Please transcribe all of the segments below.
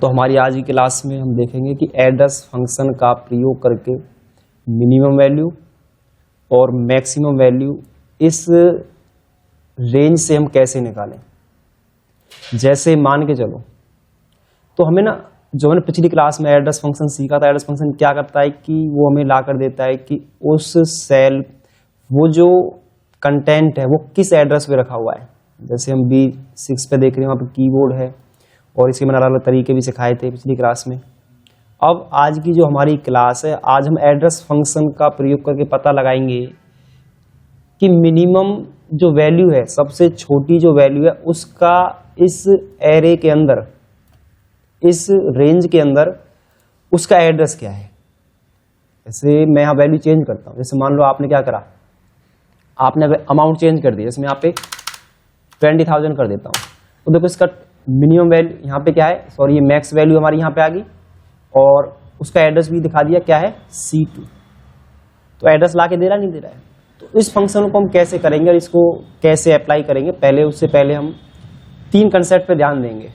तो हमारी आज की क्लास में हम देखेंगे कि एड्रेस फंक्शन का प्रयोग करके मिनिमम वैल्यू और मैक्सिमम वैल्यू इस रेंज से हम कैसे निकालें। जैसे मान के चलो, तो हमें ना जो हमने पिछली क्लास में एड्रेस फंक्शन सीखा था, एड्रेस फंक्शन क्या करता है कि वो हमें ला कर देता है कि उस सेल, वो जो कंटेंट है वो किस एड्रेस पे रखा हुआ है। जैसे हम B6 पे देख रहे हैं, वहाँ पे कीबोर्ड है और इसके मैंने अलग अलग तरीके भी सिखाए थे पिछली क्लास में। अब आज की जो हमारी क्लास है, आज हम एड्रेस फंक्शन का प्रयोग करके पता लगाएंगे कि मिनिमम जो वैल्यू है, सबसे छोटी जो वैल्यू है, उसका इस एरे के अंदर, इस रेंज के अंदर उसका एड्रेस क्या है। जैसे मैं यहाँ वैल्यू चेंज करता हूँ, जैसे मान लो आपने क्या करा, आपने अमाउंट चेंज कर दिया, जैसे मैं यहाँ पे 20,000 कर देता हूँ, तो देखो इसका मिनिमम वैल्यू यहाँ पे क्या है, सॉरी ये मैक्स वैल्यू हमारी यहाँ पे आ गई और उसका एड्रेस भी दिखा दिया, क्या है C2। तो एड्रेस ला के दे रहा नहीं दे रहा है। तो इस फंक्शन को हम कैसे करेंगे और इसको कैसे अप्लाई करेंगे, पहले उससे पहले हम 3 कंसेप्ट पे ध्यान देंगे।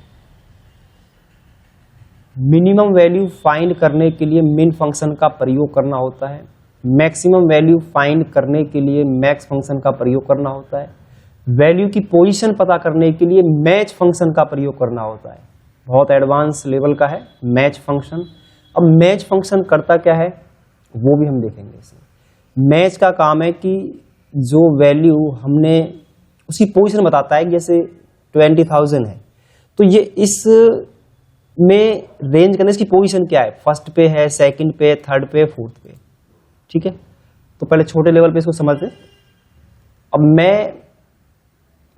मिनिमम वैल्यू फाइंड करने के लिए मिन फंक्शन का प्रयोग करना होता है, मैक्सिमम वैल्यू फाइंड करने के लिए मैक्स फंक्शन का प्रयोग करना होता है, वैल्यू की पोजीशन पता करने के लिए मैच फंक्शन का प्रयोग करना होता है। बहुत एडवांस लेवल का है मैच फंक्शन। अब मैच फंक्शन करता क्या है वो भी हम देखेंगे इसमें। मैच का काम है कि जो वैल्यू हमने, उसकी पोजीशन बताता है। जैसे 20,000 है तो ये इस में रेंज करने, इसकी पोजीशन क्या है, फर्स्ट पे है, सेकंड पे, थर्ड पे, फोर्थ पे। ठीक है, तो पहले छोटे लेवल पे इसको समझते। अब मैं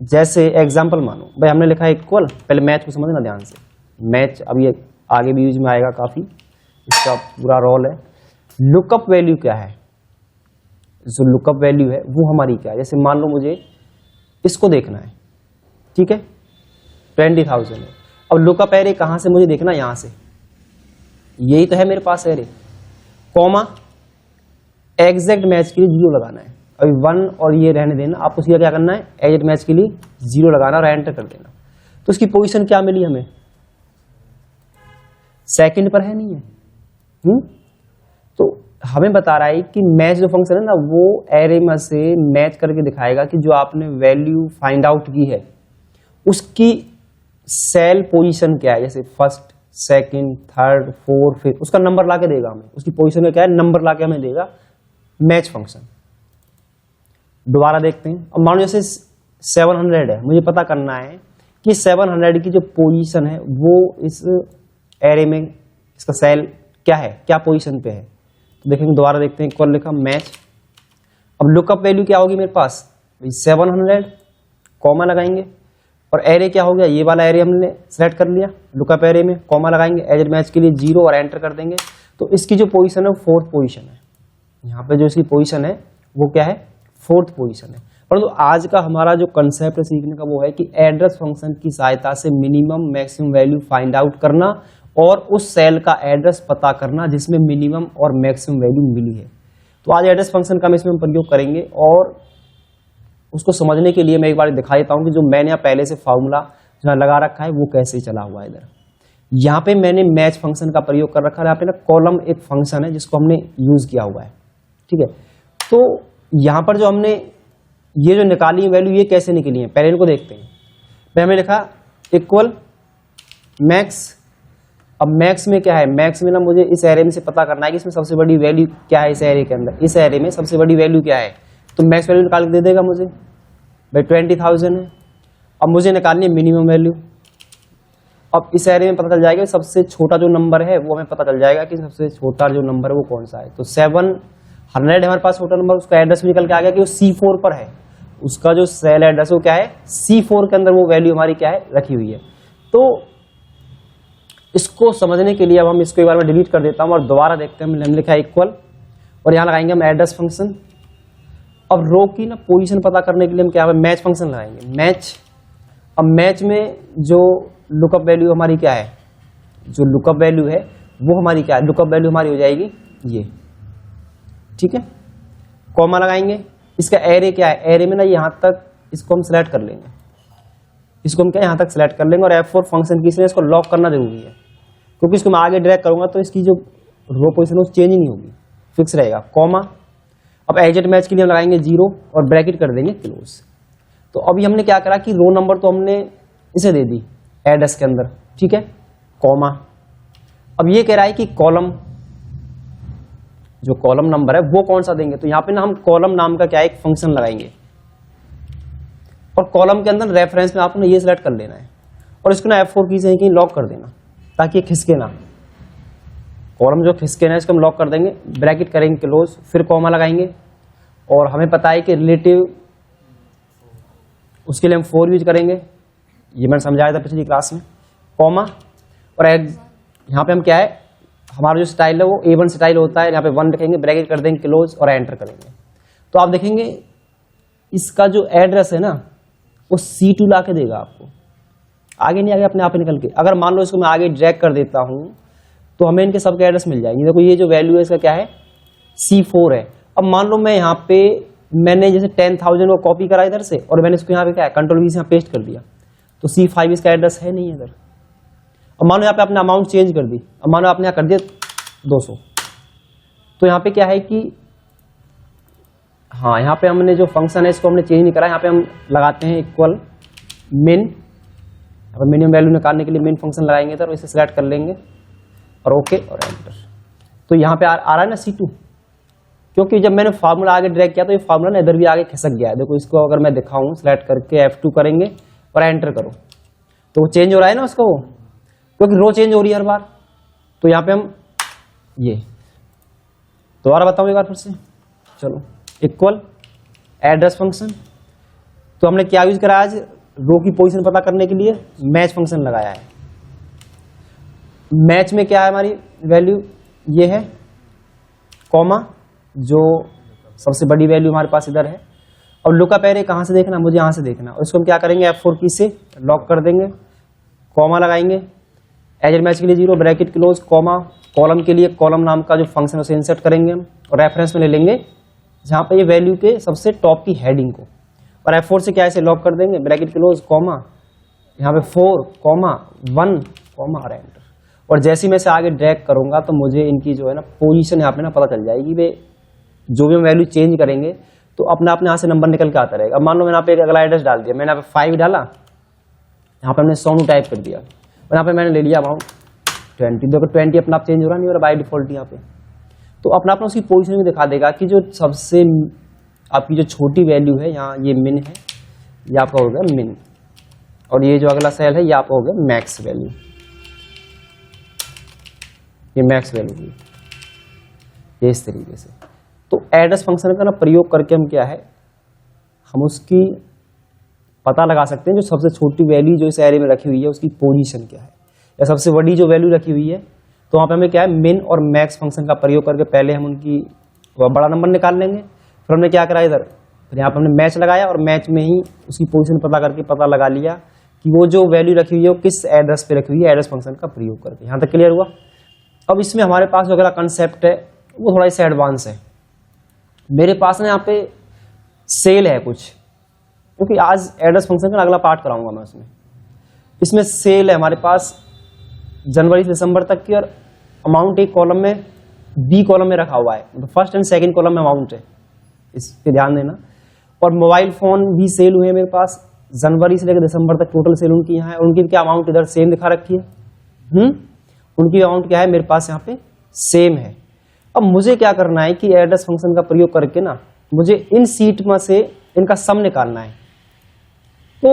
जैसे एग्जाम्पल मानो, भाई हमने लिखा है इक्वल, पहले मैच को समझना ध्यान से। मैच अब ये आगे भी यूज में आएगा काफी, इसका पूरा रोल है। लुकअप वैल्यू क्या है, जो लुकअप वैल्यू है वो हमारी क्या है। जैसे मान लो मुझे इसको देखना है, ठीक है, 20,000 है। अब लुकअप एरे कहां से मुझे देखना है, यहां से, यही तो है मेरे पास एरे, कॉमा एग्जैक्ट मैच के लिए 0 लगाना है। अभी 1 और ये रहने देना, आपको सीधा क्या करना है, एग्जैक्ट मैच के लिए 0 लगाना और एंटर कर देना। तो इसकी पोजीशन क्या मिली हमें, सेकंड पर है, नहीं है। तो हमें बता रहा है कि मैच जो फंक्शन है ना, वो एरे में से मैच करके दिखाएगा कि जो आपने वैल्यू फाइंड आउट की है उसकी सेल पोजीशन क्या है। जैसे first, second, third, fourth, fifth, उसका नंबर लाके देगा हमें, उसकी पोजीशन में क्या है, नंबर लाके हमें देगा मैच फंक्शन। दोबारा देखते हैं। अब मान लो जैसे 700 है, मुझे पता करना है कि 700 की जो पोजीशन है वो इस एरे में, इसका सेल क्या है, क्या पोजीशन पे है। तो देखेंगे, दोबारा देखते हैं, इक्वल लिखा, मैच। अब लुकअप वैल्यू क्या होगी मेरे पास, 700, कॉमा लगाएंगे और एरे क्या हो गया, ये वाला एरे हमने सेलेक्ट कर लिया, लुकअप एरे में कॉमा लगाएंगे, एज मैच के लिए 0 और एंटर कर देंगे। तो इसकी जो पोजीशन है वो 4th पोजीशन है। यहाँ पे जो इसकी पोजीशन है वो क्या है, 4th पोजीशन है। परंतु आज का हमारा जो कंसेप्ट है सीखने का वो है कि एड्रेस फंक्शन की सहायता से minimum maximum value find out करना और उस सेल का एड्रेस पता करना जिसमें मिनिमम और मैक्सिमम वैल्यू मिली है। तो आज एड्रेस फंक्शन का इसमें हम प्रयोग करेंगे और उसको समझने के लिए मैं एक बार दिखा देता हूँ कि जो मैंने यहाँ पहले से फॉर्मूला जो लगा रखा है वो कैसे चला हुआ है। इधर यहाँ पे मैंने मैच फंक्शन का प्रयोग कर रखा है। यहाँ पे ना कॉलम एक फंक्शन है जिसको हमने यूज किया हुआ है, ठीक है। तो यहाँ पर जो हमने ये जो निकाली वैल्यू, ये कैसे निकली है, पहले इनको देखते हैं। पहले हमने लिखा इक्वल मैक्स। अब मैक्स में क्या है, मैक्स में ना मुझे इस एरे में से पता करना है कि इसमें सबसे बड़ी वैल्यू क्या है, इस एरे के अंदर, इस एरे में सबसे बड़ी वैल्यू क्या है। तो मैक्स वैल्यू निकाल के दे देगा मुझे, भाई 20,000 है। अब मुझे निकालनी है मिनिमम वैल्यू। अब इस एरे में पता चल जाएगा सबसे छोटा जो नंबर है वो हमें पता चल जाएगा कि सबसे छोटा जो नंबर है वो कौन सा है। तो 700 हमारे पास छोटा नंबर, उसका एड्रेस भी निकल के आ गया कि वो C4 पर है। उसका जो सेल एड्रेस वो क्या है, C4 के अंदर वो वैल्यू हमारी क्या है, रखी हुई है। तो इसको समझने के लिए अब हम इसको एक बार में डिलीट कर देता हूं और दोबारा देखते हैं। हमने लिखा है इक्वल और यहाँ लगाएंगे हम एड्रेस फंक्शन। अब रो की ना पोजीशन पता करने के लिए हम क्या है, मैच फंक्शन लगाएंगे, मैच। अब मैच में जो लुकअप वैल्यू हमारी क्या है, जो लुकअप वैल्यू है वो हमारी क्या है, लुकअप वैल्यू हमारी हो जाएगी ये, ठीक है। कॉमा लगाएंगे, इसका एरे क्या है, एरे में ना यहाँ तक इसको हम सिलेक्ट कर लेंगे, इसको हम क्या यहाँ तक सिलेक्ट कर लेंगे और F4 फंक्शन की इसलिए इसको लॉक करना जरूरी है। क्योंकि इसको मैं आगे ड्रैग करूंगा तो इसकी जो रो पोजीशन है वो चेंज नहीं होगी, फिक्स रहेगा। कॉमा, अब एग्जिट मैच के लिए हम लगाएंगे 0 और ब्रैकेट कर देंगे क्लोज। तो अभी हमने क्या करा कि रो नंबर तो हमने इसे दे दी एड्रेस के अंदर, ठीक है, कॉमा। अब ये कह रहा है कि कॉलम, जो कॉलम नंबर है वो कौन सा देंगे, तो यहां पे ना हम कॉलम नाम का क्या है एक फंक्शन लगाएंगे और कॉलम के अंदर रेफरेंस में आपने ये सिलेक्ट कर लेना है और इसको ना F4 की से कहीं लॉक कर देना ताकि ये खिसके ना, कॉलम जो खिसके ना इसको हम लॉक कर देंगे, ब्रैकेट करेंगे क्लोज, फिर कॉमा लगाएंगे और हमें पता है कि रिलेटिव उसके लिए हम 4 यूज करेंगे, ये मैंने समझाया था पिछली क्लास में, कॉमा। और यहाँ पे हम क्या है, हमारा जो स्टाइल है वो A1 स्टाइल होता है, यहाँ पे 1 लिखेंगे, ब्रैकेट कर देंगे क्लोज और एंटर करेंगे। तो आप देखेंगे इसका जो एड्रेस है ना वो C2 ला के देगा आपको, आगे नहीं आगे अपने आप निकल के। अगर मान लो इसको मैं आगे ड्रैग कर देता हूं तो हमें इनके सबके एड्रेस मिल जाएंगे। देखो ये जो वैल्यू है इसका क्या है, C4 है। अब मान लो मैं यहाँ पे मैंने जैसे 10,000 को कॉपी करा इधर से और मैंने इसको यहाँ पे क्या है कंट्रोल V से यहाँ पेस्ट कर दिया, तो C5 इसका एड्रेस है नहीं इधर। अब मान लो यहाँ पे आपने अमाउंट चेंज कर दी, अब मान लो आपने यहाँ कर दिया 200, तो यहाँ पे क्या है कि हाँ यहाँ पे हमने जो फंक्शन है इसको हमने चेंज नहीं करा, यहाँ पे हम लगाते हैं इक्वल मिन, यहाँ पे मिनिमम वैल्यू निकालने के लिए मिन फंक्शन लगाएंगे इधर, इसे सिलेक्ट कर लेंगे और ओके और एंटर। तो यहाँ पे आ रहा है ना C2, क्योंकि जब मैंने फार्मूला आगे ड्रैग किया तो ये फार्मूला ना इधर भी आगे खिसक गया है। देखो इसको अगर मैं दिखाऊं, सिलेक्ट करके F2 करेंगे और एंटर करो तो वो चेंज हो रहा है ना उसका, वो क्योंकि रो चेंज हो रही है हर बार। तो यहाँ पे हम ये दोबारा बताऊं एक बार फिर से, चलो इक्वल एड्रेस फंक्शन, तो हमने क्या यूज करा आज, रो की पोजीशन पता करने के लिए मैच फंक्शन लगाया है। मैच में क्या है हमारी वैल्यू, ये है कॉमा, जो सबसे बड़ी वैल्यू हमारे पास इधर है, और लुकअप एरे कहां से देखना, मुझे यहां से देखना, और इसको हम क्या करेंगे F4 की से लॉक कर देंगे, कॉमा लगाएंगे, एज मैच के लिए 0 ब्रैकेट क्लोज, कॉमा, कॉलम के लिए कॉलम नाम का जो फंक्शन है उसे इंसर्ट करेंगे हम और रेफरेंस में ले लेंगे जहां पे ये वैल्यू के सबसे टॉप की हेडिंग को, और F4 से क्या ऐसे लॉक कर देंगे, ब्रैकेट क्लोज, कॉमा, यहाँ पे 4, कॉमा 1, कॉमा और एंटर। और जैसे ही मैं से आगे ड्रैग करूंगा तो मुझे इनकी जो है ना पोजीशन यहाँ पे ना पता चल जाएगी, वे जो भी हम वैल्यू चेंज करेंगे तो अपने आप यहाँ से नंबर निकल के आता रहेगा। अब मान लो मैंने यहाँ पे एक अगला एड्रेस डाल दिया, मैंने यहाँ पे 5 डाला, यहाँ पे हमने सोनू टाइप कर दिया और यहाँ पे मैंने ले लिया अमाउंट 20, देखो 20 अपना आप चेंज हो रहा नहीं हो रहा बाई डिफॉल्ट यहाँ पे, तो अपना अपना उसकी पोजीशन में दिखा देगा कि जो सबसे आपकी जो छोटी वैल्यू है, यहाँ ये मिन है, ये आपका हो गया मिन, और ये जो अगला सेल है ये आपका हो गया मैक्स वैल्यू, ये मैक्स वैल्यू हुई, ये इस तरीके से। तो एड्रेस फंक्शन का ना प्रयोग करके हम क्या है, हम उसकी पता लगा सकते हैं जो सबसे छोटी वैल्यू जो इस एरे में रखी हुई है उसकी पोजीशन क्या है, या सबसे बड़ी जो वैल्यू रखी हुई है, तो वहाँ पे हमें क्या है मिन और मैक्स फंक्शन का प्रयोग करके पहले हम उनकी बड़ा नंबर निकाल लेंगे, फिर हमने क्या करा इधर, फिर यहाँ पर हमने मैच लगाया और मैच में ही उसकी पोजीशन पता करके पता लगा लिया कि वो जो वैल्यू रखी हुई है वो किस एड्रेस पे रखी हुई है, एड्रेस फंक्शन का प्रयोग करके। यहाँ तक क्लियर हुआ। अब इसमें हमारे पास जो अगला कंसेप्ट है वो थोड़ा सा एडवांस है। मेरे पास ना यहाँ पे सेल है कुछ, क्योंकि आज एड्रेस फंक्शन का अगला पार्ट कराऊंगा मैं उसमें। इसमें सेल है हमारे पास जनवरी से दिसंबर तक की, और अमाउंट एक कॉलम में बी कॉलम में रखा हुआ है, मतलब फर्स्ट एंड सेकंड कॉलम में अमाउंट है, इस पे ध्यान देना। और मोबाइल फोन भी सेल हुए हैं मेरे पास, जनवरी से लेकर दिसंबर तक टोटल सेल उनकी यहाँ है, उनकी क्या अमाउंट इधर सेम दिखा रखी है, उनकी अमाउंट क्या है मेरे पास यहाँ पे सेम है। अब मुझे क्या करना है कि एड्रेस फंक्शन का प्रयोग करके ना मुझे इन सीट में से इनका सम निकालना है। तो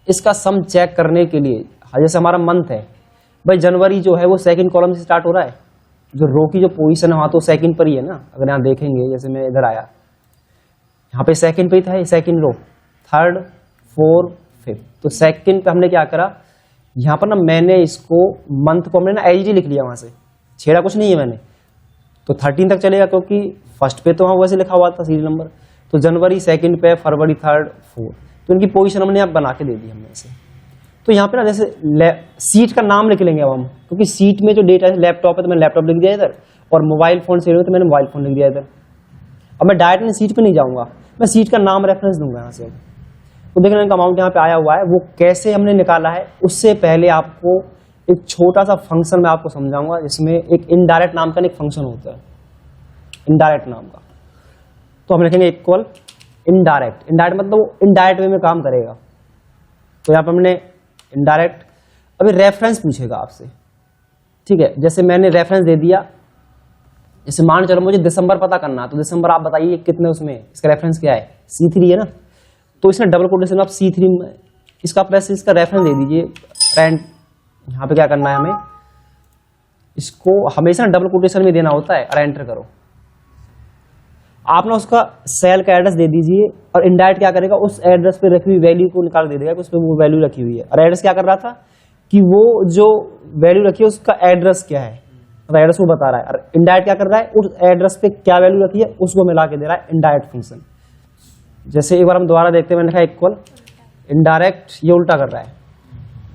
इसका सम चेक करने के लिए जैसे हमारा मंथ है भाई, जनवरी जो है वो सेकंड कॉलम से स्टार्ट हो रहा है, जो रो की जो पोजीशन है वहां तो सेकंड पर ही है ना। अगर यहाँ देखेंगे जैसे मैं इधर आया, यहाँ पे सेकंड पे ही था, second row, third, fourth, fifth, तो सेकंड पे हमने क्या करा, यहाँ पर ना मैंने इसको मंथ को हमने ना एच डी लिख लिया, वहां से छेड़ा कुछ नहीं है मैंने, तो 13 तक चलेगा क्योंकि फर्स्ट पे तो वहां वैसे लिखा हुआ था सीरियल नंबर। तो जनवरी सेकंड पे, फरवरी थर्ड, फोर्थ, तो इनकी पोजीशन हमने यहाँ बना के दे दी हमने ऐसे। तो यहाँ पे ना जैसे सीट का नाम लिख लेंगे अब हम, क्योंकि सीट में जो डेटा है लैपटॉप है तो मैंने लैपटॉप लिख दिया इधर, और मोबाइल फोन से तो मैंने मोबाइल फोन लिख दिया इधर। अब मैं डायरेक्ट सीट पे नहीं जाऊंगा, मैं सीट का नाम रेफरेंस दूंगा यहाँ से। तो देखना इनका अमाउंट यहाँ पे आया हुआ है, वो कैसे हमने निकाला है उससे पहले आपको एक छोटा सा फंक्शन मैं आपको समझाऊंगा जिसमें एक इनडायरेक्ट नाम का एक फंक्शन होता है, इनडायरेक्ट नाम का। तो हम लिखेंगे इक्वल इनडायरेक्ट। इनडायरेक्ट मतलब वो इनडायरेक्ट वे में काम करेगा। तो यहाँ पे हमने इनडायरेक्ट, अभी रेफरेंस पूछेगा आपसे, ठीक है। जैसे मैंने रेफरेंस दे दिया, जैसे मान चलो मुझे दिसंबर पता करना, तो दिसंबर आप बताइए कितने, उसमें इसका रेफरेंस क्या है, C3 है ना। तो इसमें डबल कोटेशन में आप C3 में इसका प्लस इसका रेफरेंस दे दीजिए। रेंट यहाँ पे क्या करना है हमें, इसको हमेशा डबल कोटेशन में देना होता है और एंटर करो। आप ना उसका सेल का एड्रेस दे दीजिए और इनडायरेक्ट क्या करेगा, उस एड्रेस पे रखी हुई वैल्यू को निकाल दे देगा कि उस पे वो वैल्यू रखी हुई है। और एड्रेस क्या कर रहा था कि वो जो वैल्यू रखी है उसका एड्रेस क्या है, तो एड्रेस वो बता रहा है। और इनडायरेक्ट क्या कर रहा है, उस एड्रेस पे क्या वैल्यू रखी है उसको मिला के दे रहा है इनडायरेक्ट फंक्शन। जैसे एक बार हम दोबारा देखते हैं, मैंने लिखा इक्वल इनडायरेक्ट, ये उल्टा कर रहा है,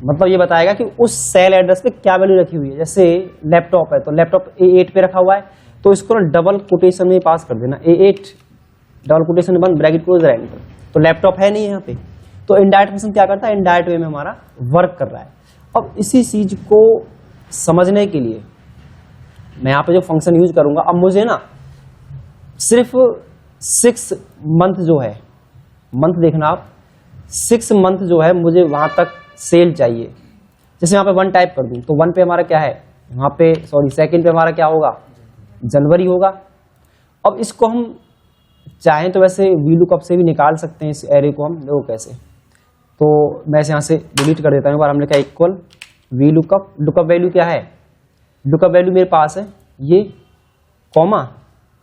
मतलब ये बताएगा कि उस सेल एड्रेस पे क्या वैल्यू रखी हुई है। जैसे लैपटॉप है तो लैपटॉप A8 पे रखा हुआ है, तो इसको ना डबल कोटेशन में पास कर देना, A8 डबल कोटेशन बंद ब्रैकेट क्लोज एंटर। तो लैपटॉप है नहीं यहाँ पे, तो इनडायरेक्ट फंक्शन क्या करता है, इनडायरेक्ट वे में हमारा वर्क कर रहा है। अब इसी चीज को समझने के लिए मैं यहाँ पे जो फंक्शन यूज करूंगा, अब मुझे ना सिर्फ 6 मंथ जो है, मंथ देखना आप, 6 मंथ जो है मुझे वहां तक सेल चाहिए। जैसे यहाँ पे 1 टाइप कर दूं, तो 1 पे हमारा क्या है, यहाँ पे सॉरी सेकंड पे हमारा क्या होगा, जनवरी होगा। अब इसको हम चाहें तो वैसे VLOOKUP से भी निकाल सकते हैं इस एरे को, हम देखो कैसे। तो मैं इसे यहाँ से डिलीट कर देता हूँ। एक बार हमने कहा इक्वल VLOOKUP, लुकअप वैल्यू क्या है, लुकअप वैल्यू मेरे पास है ये, कॉमा,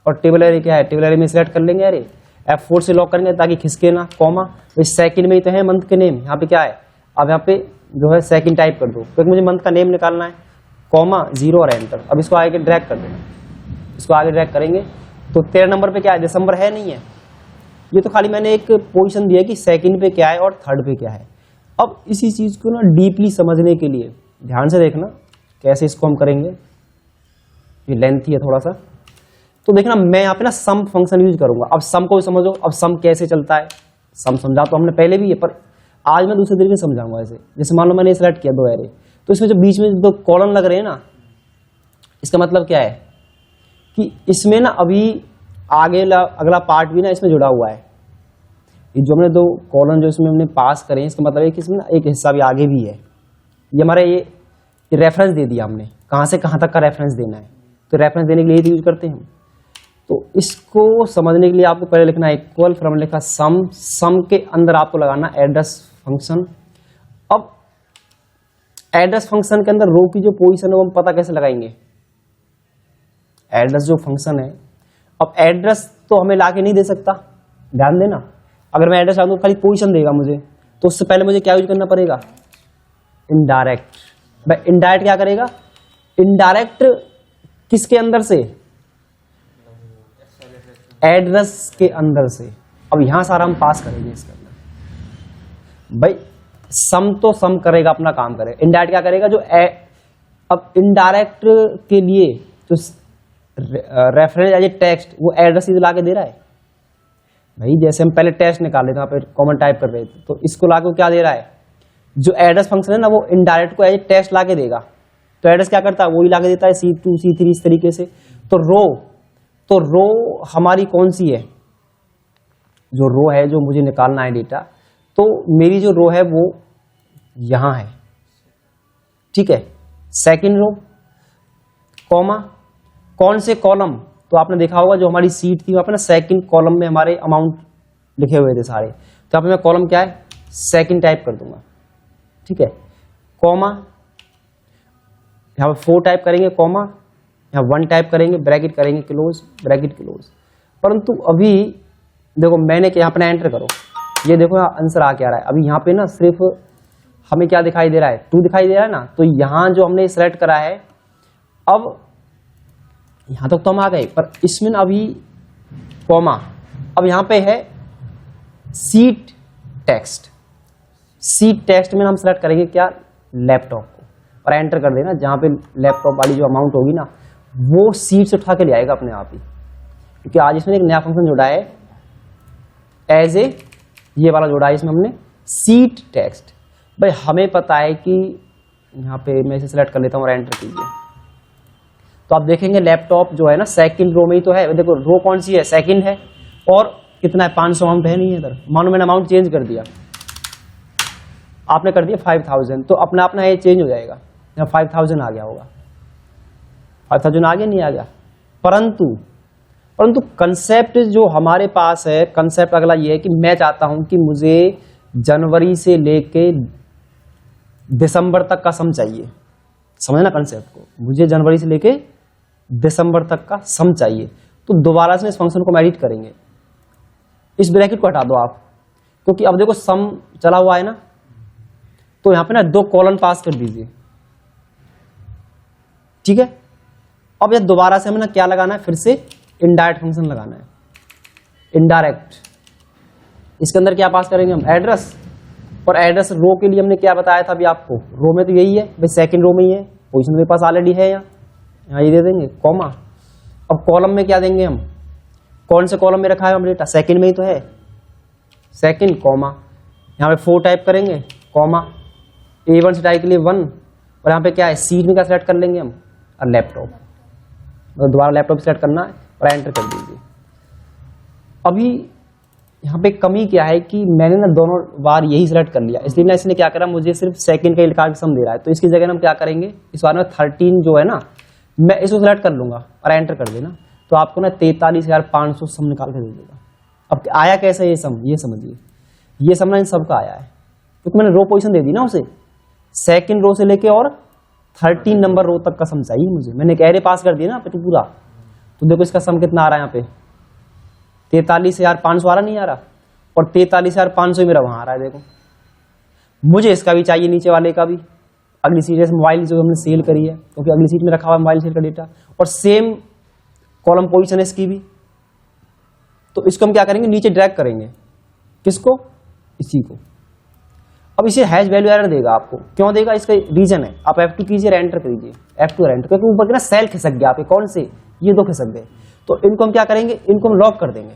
और टेबल एरे क्या है, टेबल एरे में सिलेक्ट कर लेंगे एरे, F4 से लॉक करेंगे ताकि खिसके ना, कॉमा, तो सेकंड में ही तो है मंथ के नेम, यहाँ पे क्या है, अब यहाँ पे जो है सेकंड टाइप कर दो क्योंकि मुझे मंथ का नेम निकालना है, कॉमा 0 और एंटर। अब इसको आगे ड्रैग कर देना, इसको आगे ड्रैग करेंगे तो 13 नंबर पे क्या है, दिसंबर है नहीं है, ये तो खाली मैंने एक पोजीशन दिया कि सेकंड पे क्या है और थर्ड पे क्या है। अब इसी चीज को ना डीपली समझने के लिए ध्यान से देखना कैसे इसको हम करेंगे, ये लेंथी है थोड़ा सा। तो देखना मैं यहाँ पे ना सम फंक्शन यूज करूंगा। अब सम को समझो, अब सम कैसे चलता है, सम समझा तो हमने पहले भी है, पर आज मैं दूसरे तरीके से समझाऊंगा। ऐसे जैसे मान लो मैंने सेलेक्ट किया 2 एरे, तो इसमें जो बीच में 2 कॉलम लग रहे हैं ना, इसका मतलब क्या है कि इसमें ना अभी आगे अगला पार्ट भी ना इसमें जुड़ा हुआ है। ये जो हमने 2 कॉलम जो इसमें हमने पास करे, इसका मतलब है कि इसमें ना एक हिस्सा भी आगे भी है। ये हमारा ये रेफरेंस दे दिया हमने, कहाँ से कहाँ तक का रेफरेंस देना है, तो रेफरेंस देने के लिए यूज करते हैं हम। तो इसको समझने के लिए आपको पहले लिखना है इक्वल, फिर हमने लिखा सम, सम के अंदर आपको लगाना एड्रेस फंक्शन। अब एड्रेस फंक्शन के अंदर रो की जो पोजीशन है वो हम पता कैसे लगाएंगे, एड्रेस जो फंक्शन है, अब एड्रेस तो हमें लाके नहीं दे सकता, ध्यान देना। अगर मैं एड्रेस ला दूं खाली पोजीशन देगा मुझे, तो उससे पहले मुझे क्या यूज करना पड़ेगा, इनडायरेक्ट। भाई इनडायरेक्ट क्या करेगा, इनडायरेक्ट किसके अंदर से, एड्रेस के अंदर से। अब यहां सारा हम पास करेंगे इसके अंदर। भाई सम तो सम करेगा, अपना काम करेगा, इनडायरेक्ट क्या करेगा, जो अब इनडायरेक्ट के लिए जो रेफरेंस एज ए टेक्स्ट वो एड्रेस ही ला के दे रहा है। भाई जैसे हम पहले टेक्स्ट निकाले थे, वहां पे कॉमन टाइप कर रहे थे, तो इसको ला के क्या दे रहा है, जो एड्रेस फंक्शन है ना वो इनडायरेक्ट को एज ए टेक्स्ट ला के देगा। तो एड्रेस क्या करता है, वो ही ला के देता है C2 C3 इस तरीके से। तो रो हमारी कौन सी है, जो रो है जो मुझे निकालना है डेटा, तो मेरी जो रो है वो यहां है, ठीक है। सेकंड रो, कॉमा, कौन से कॉलम, तो आपने देखा होगा जो हमारी सीट थी वहां पे ना सेकंड कॉलम में हमारे अमाउंट लिखे हुए थे सारे, तो यहाँ पे मैं कॉलम क्या है, सेकंड टाइप कर दूंगा, ठीक है। कॉमा, यहाँ पे 4 टाइप करेंगे, कॉमा, यहाँ 1 टाइप करेंगे, ब्रैकेट करेंगे क्लोज, ब्रैकेट क्लोज। परंतु अभी देखो मैंने यहाँ पे एंटर करो, ये देखो यहाँ आंसर आ क्या रहा है। अभी यहाँ पे ना सिर्फ हमें क्या दिखाई दे रहा है, 2 दिखाई दे रहा है ना। तो यहाँ जो हमने सेलेक्ट करा है, अब यहाँ तक तो हम आ गए, पर इसमें ना अभी कॉमा, अब यहाँ पे है सीट टेक्स्ट। सीट टेक्स्ट में हम सेलेक्ट करेंगे क्या, लैपटॉप को, और एंटर कर देना। जहाँ पे लैपटॉप वाली जो अमाउंट होगी ना वो सीट से उठा के ले आएगा अपने आप ही, क्योंकि आज इसमें एक नया फंक्शन जोड़ा है एज ए, ये वाला जोड़ा है इसमें हमने सीट टेक्स्ट। भाई हमें पता है कि यहाँ पे मैं इसे सेलेक्ट कर लेता हूँ और एंटर कीजिए। तो आप देखेंगे लैपटॉप जो है ना सेकंड रो में ही तो है, देखो रो कौन सी है, सेकंड है, और कितना है 500 अमाउंट है नहीं है इधर। मानो मैंने अमाउंट चेंज कर दिया, आपने कर दिया 5000, तो अपना अपना ये चेंज हो जाएगा, यहाँ 5000 आ गया होगा, 5000 आ गया नहीं आ गया। परंतु कंसेप्ट जो हमारे पास है, कंसेप्ट अगला ये है कि मैं चाहता हूं कि मुझे जनवरी से लेके दिसंबर तक का सम चाहिए, समझना कंसेप्ट को, मुझे जनवरी से लेके दिसंबर तक का सम चाहिए। तो दोबारा से इस फंक्शन को एडिट करेंगे, इस ब्रैकेट को हटा दो आप, क्योंकि अब देखो सम चला हुआ है ना, तो यहां पे ना 2 कॉलन पास कर दीजिए, ठीक है। अब ये दोबारा से हमें ना क्या लगाना है, फिर से इनडायरेक्ट फंक्शन लगाना है, इनडायरेक्ट। इसके अंदर क्या पास करेंगे हम, एड्रेस, और एड्रेस रो के लिए हमने क्या बताया था अभी आपको, रो में तो यही है भाई, सेकंड रो में ही है, पोजीशन मेरे पास ऑलरेडी है, यहाँ ये दे देंगे कॉमा। अब कॉलम में क्या देंगे हम, कौन से कॉलम में रखा है हम डेटा, सेकंड में ही तो है, सेकंड कॉमा, यहाँ पे 4 टाइप करेंगे कॉमा, A1 से टाइप के लिए 1, और यहाँ पे क्या है सीट में क्या सेलेक्ट कर लेंगे हम, और लैपटॉप, मतलब दोबारा लैपटॉप सेलेक्ट करना है और एंटर कर दीजिए। अभी यहाँ पे कमी क्या है कि मैंने ना दोनों बार यही सिलेक्ट कर लिया, इसलिए ना इसने क्या करा, मुझे सिर्फ सेकंड का इलकार सम दे रहा है, तो इसकी जगह हम क्या करेंगे, इस बार में 13 जो है ना, मैं इसको सिलेक्ट कर लूंगा और एंटर कर देना, तो आपको ना 43,500 सम निकाल के दे देगा। अब आया कैसे ये सम, ये समझिए, ये सम ना इन सबका आया है, क्योंकि मैंने रो पोजिशन दे दी ना उसे, सेकंड रो से लेके और 13 नंबर रो तक का सम चाहिए मुझे, मैंने एक एरे पास कर दिया ना तो पूरा। तो देखो इसका सम कितना आ रहा है, यहाँ पे 43,500 आ रहा, नहीं आ रहा, और 43,500 मेरा वहां आ रहा है, देखो। मुझे इसका भी चाहिए, नीचे वाले का भी, अगली सीट मोबाइल जो हमने सेल करी है, क्योंकि अगली सीट में रखा हुआ है मोबाइल सेल का डेटा, और सेम कॉलम पोजीशन है इसकी भी। तो इसको हम क्या करेंगे, नीचे ड्रैग करेंगे, किसको, इसी को। अब इसे हैश वैल्यू एरर देगा आपको, क्यों देगा, इसका रीजन है, आप F2 कीजिए, एंटर करिए, F2 एंटर, क्योंकि ऊपर के ना सेल खिसक गया आपके, कौन से, ये 2 खिसक गए, तो इनको हम क्या करेंगे, इनको हम लॉक कर देंगे,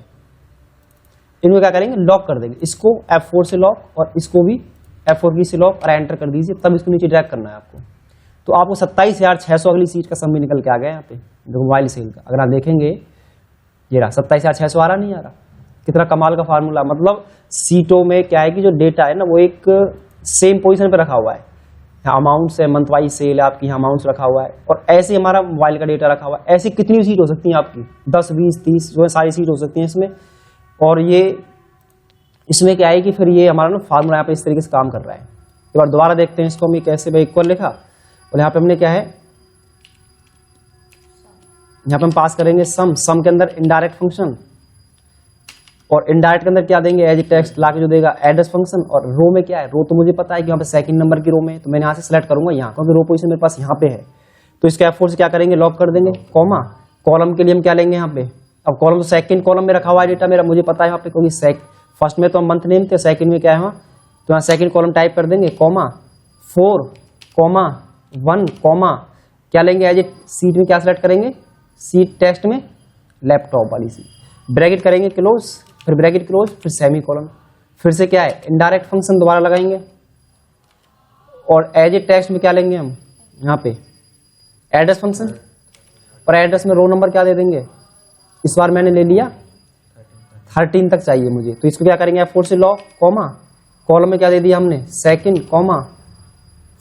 इनको क्या करेंगे, लॉक कर देंगे, इसको F4 से लॉक और इसको भी F4 की से लॉक, और एंटर कर दीजिए, तब इसको नीचे ड्रैग करना है आपको। तो आपको 27,600 अगली सीट का सम भी निकल के आ गया यहाँ पे, देखो मोबाइल सेल का, अगर आप देखेंगे ये रहा 27,600 आ रहा, नहीं आ रहा, कितना कमाल का फार्मूला। मतलब सीटों में क्या है कि जो डेटा है ना वो एक सेम पोजीशन पे रखा हुआ है, यहाँ अमाउंट्स है, मंथ वाइज सेल है आपकी, यहाँ अमाउंट्स रखा हुआ है, और ऐसे ही हमारा मोबाइल का डेटा रखा हुआ है। ऐसी कितनी सीट हो सकती है आपकी, 10, 20, 30 जो है सारी सीट हो सकती है इसमें। और ये इसमें क्या है कि फिर ये हमारा ना फार्मूला यहाँ पे इस तरीके से काम कर रहा है। एक बार दोबारा देखते हैं इसको, हम कैसे भाई इक्वल लिखा, और यहाँ पे हमने क्या है, यहाँ पे हम पास करेंगे सम के अंदर इनडायरेक्ट फंक्शन, और इनडायरेक्ट के अंदर क्या देंगे, एज टेक्स्ट लाके जो देगा एड्रेस फंक्शन। और रो में क्या है, रो तो मुझे पता है कि यहाँ पे सेकंड नंबर की रो में, तो मैंने यहाँ से सेलेक्ट करूंगा यहाँ, क्योंकि रो पोजीशन मेरे पास यहाँ पे है, तो इसके F4 से क्या करेंगे, लॉक कर देंगे, कॉमा। कॉलम के लिए हम क्या लेंगे यहाँ पे, अब कॉलम तो सेकंड कॉलम में रखा हुआ है डेटा मेरा, मुझे पता है यहाँ पे, क्योंकि फर्स्ट में तो हम मंथ नेम थे, सेकंड में क्या है, तो यहाँ सेकंड कॉलम टाइप कर देंगे, कॉमा 4, कॉमा 1, कॉमा क्या लेंगे, एज ए सीट में क्या सेलेक्ट करेंगे, सीट टेक्स्ट में लैपटॉप वाली सीट, ब्रैकेट करेंगे क्लोज, फिर ब्रैकेट क्लोज, फिर सेमी कॉलन, फिर से क्या है इनडायरेक्ट फंक्शन दोबारा लगाएंगे, और एज ए टेक्स्ट में क्या लेंगे हम यहाँ पे एड्रेस फंक्शन, और एड्रेस में रो नंबर क्या दे देंगे, इस बार मैंने ले लिया 13 तक चाहिए मुझे, तो इसको क्या करेंगे F4 से लॉक, कॉमा, कॉलम में क्या दे दिया हमने, सेकंड, कॉमा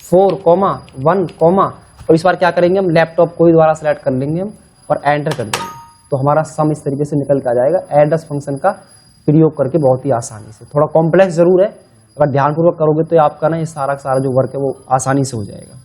4, कॉमा 1, कॉमा, और इस बार क्या करेंगे हम, लैपटॉप को ही दोबारा सेलेक्ट कर लेंगे हम और एंटर कर देंगे, तो हमारा सम इस तरीके से निकल के आ जाएगा एड्रेस फंक्शन का प्रयोग करके, बहुत ही आसानी से। थोड़ा कॉम्प्लेक्स जरूर है, अगर ध्यानपूर्वक करोगे तो आपका ना ये सारा जो वर्क है वो आसानी से हो जाएगा।